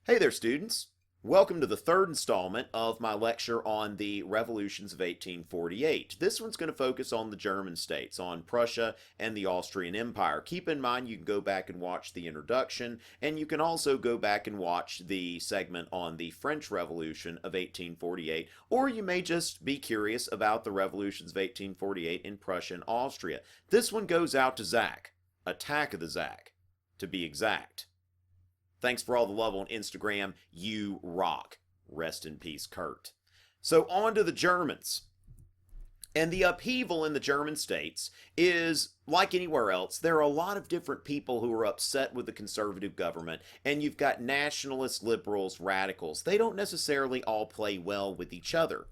Hey there, students. Welcome to the third installment of my lecture on the revolutions of 1848. This one's going to focus on the German states, on Prussia and the Austrian Empire. Keep in mind you can go back and watch the introduction, and you can also go back and watch the segment on the French Revolution of 1848, or you may just be curious about the revolutions of 1848 in Prussia and Austria. This one goes out to Zach. Attack of the Zach, to be exact. Thanks for all the love on Instagram. You rock. Rest in peace, Kurt. So on to the Germans. And the upheaval in the German states is, like anywhere else, there are a lot of different people who are upset with the conservative government, and you've got nationalists, liberals, radicals. They don't necessarily all play well with each other.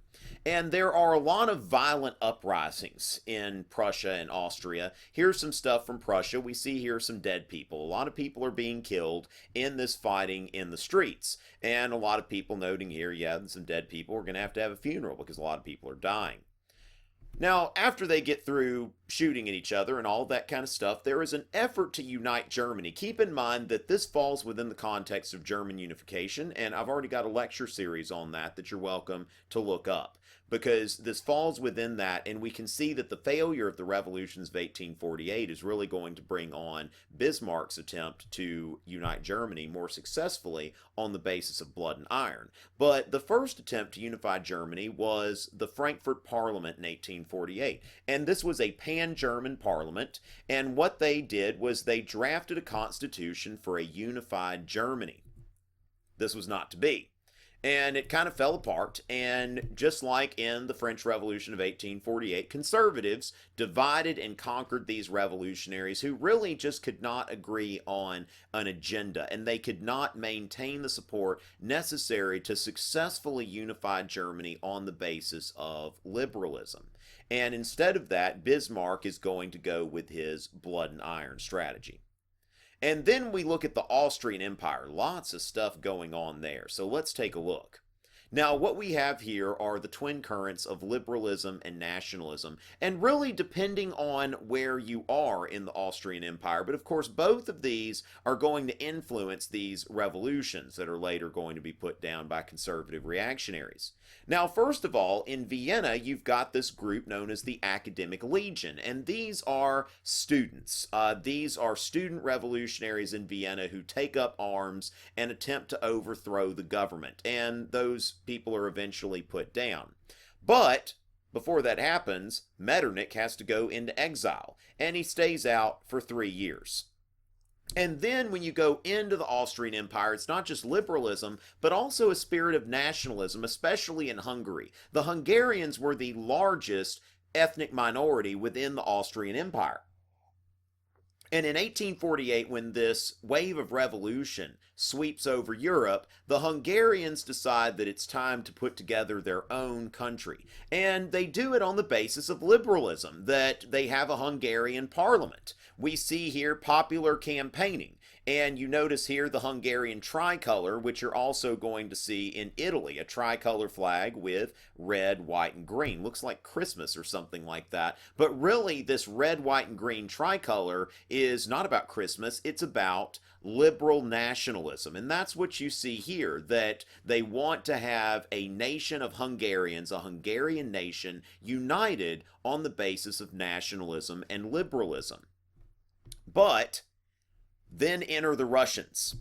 And there are a lot of violent uprisings in Prussia and Austria. Here's some stuff from Prussia. We see here some dead people. A lot of people are being killed in this fighting in the streets. And a lot of people noting here, yeah, some dead people are going to have a funeral because a lot of people are dying. Now, after they get through shooting at each other and all that kind of stuff, there is an effort to unite Germany. Keep in mind that this falls within the context of German unification, and I've already got a lecture series on that you're welcome to look up, because this falls within that, and we can see that the failure of the revolutions of 1848 is really going to bring on Bismarck's attempt to unite Germany more successfully on the basis of blood and iron. But the first attempt to unify Germany was the Frankfurt Parliament in 1848, and this was a pan-German parliament, and what they did was they drafted a constitution for a unified Germany. This was not to be. And it kind of fell apart, and just like in the French Revolution of 1848, conservatives divided and conquered these revolutionaries who really just could not agree on an agenda, and they could not maintain the support necessary to successfully unify Germany on the basis of liberalism. And instead of that, Bismarck is going to go with his blood and iron strategy. And then we look at the Austrian Empire. Lots of stuff going on there. So let's take a look. Now, what we have here are the twin currents of liberalism and nationalism, and really depending on where you are in the Austrian Empire, but of course both of these are going to influence these revolutions that are later going to be put down by conservative reactionaries. Now, first of all, in Vienna, you've got this group known as the Academic Legion, and these are students. These are student revolutionaries in Vienna who take up arms and attempt to overthrow the government, and those people are eventually put down. But before that happens, Metternich has to go into exile, and he stays out for 3 years. And then when you go into the Austrian Empire, it's not just liberalism, but also a spirit of nationalism, especially in Hungary. The Hungarians were the largest ethnic minority within the Austrian Empire. And in 1848, when this wave of revolution sweeps over Europe, the Hungarians decide that it's time to put together their own country. And they do it on the basis of liberalism, that they have a Hungarian parliament. We see here popular campaigning. And you notice here the Hungarian tricolor, which you're also going to see in Italy, a tricolor flag with red, white, and green. Looks like Christmas or something like that. But really, this red, white, and green tricolor is not about Christmas. It's about liberal nationalism. And that's what you see here, that they want to have a nation of Hungarians, a Hungarian nation, united on the basis of nationalism and liberalism. But then enter the Russians.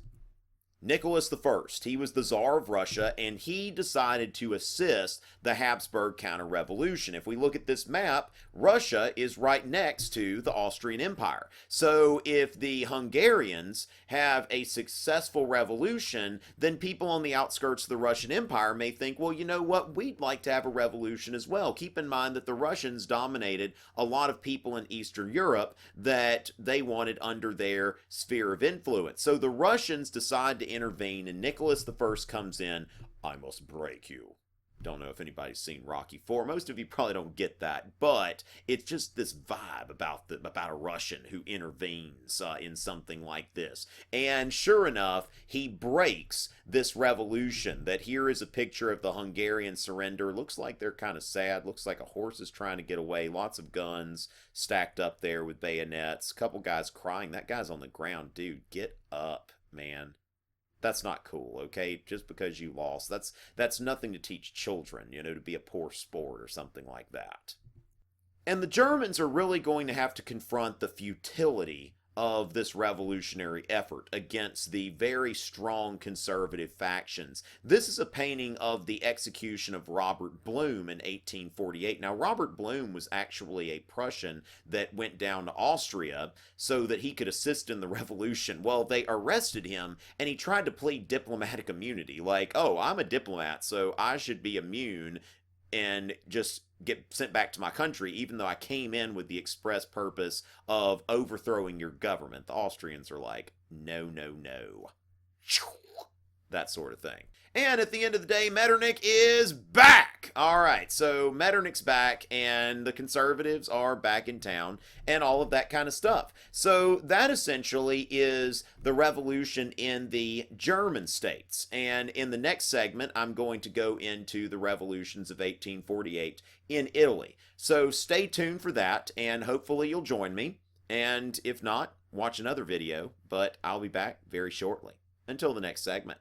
Nicholas I, he was the Tsar of Russia, and he decided to assist the Habsburg counter-revolution. If we look at this map, Russia is right next to the Austrian Empire. So if the Hungarians have a successful revolution, then people on the outskirts of the Russian Empire may think, well, you know what, we'd like to have a revolution as well. Keep in mind that the Russians dominated a lot of people in Eastern Europe that they wanted under their sphere of influence. So the Russians decide to intervene, and Nicholas I comes in. I must break you. Don't know if anybody's seen Rocky IV. Most of you probably don't get that, but it's just this vibe about a Russian who intervenes in something like this. And sure enough, he breaks this revolution. That here is a picture of the Hungarian surrender. Looks like they're kind of sad. Looks like a horse is trying to get away. Lots of guns stacked up there with bayonets. A couple guys crying. That guy's on the ground. Dude, get up, man. That's not cool, okay? Just because you lost, that's nothing to teach children, to be a poor sport or something like that. And the Germans are really going to have to confront the futility of this revolutionary effort against the very strong conservative factions. This is a painting of the execution of Robert Blum in 1848. Now, Robert Blum was actually a Prussian that went down to Austria so that he could assist in the revolution. Well, they arrested him, and he tried to plead diplomatic immunity, like, oh, I'm a diplomat, so I should be immune and just get sent back to my country, even though I came in with the express purpose of overthrowing your government. The Austrians are like, no, no, no. That sort of thing. And at the end of the day, Metternich is back! Alright, so Metternich's back, and the conservatives are back in town, and all of that kind of stuff. So that essentially is the revolution in the German states. And in the next segment, I'm going to go into the revolutions of 1848 in Italy. So stay tuned for that, and hopefully you'll join me. And if not, watch another video, but I'll be back very shortly. Until the next segment.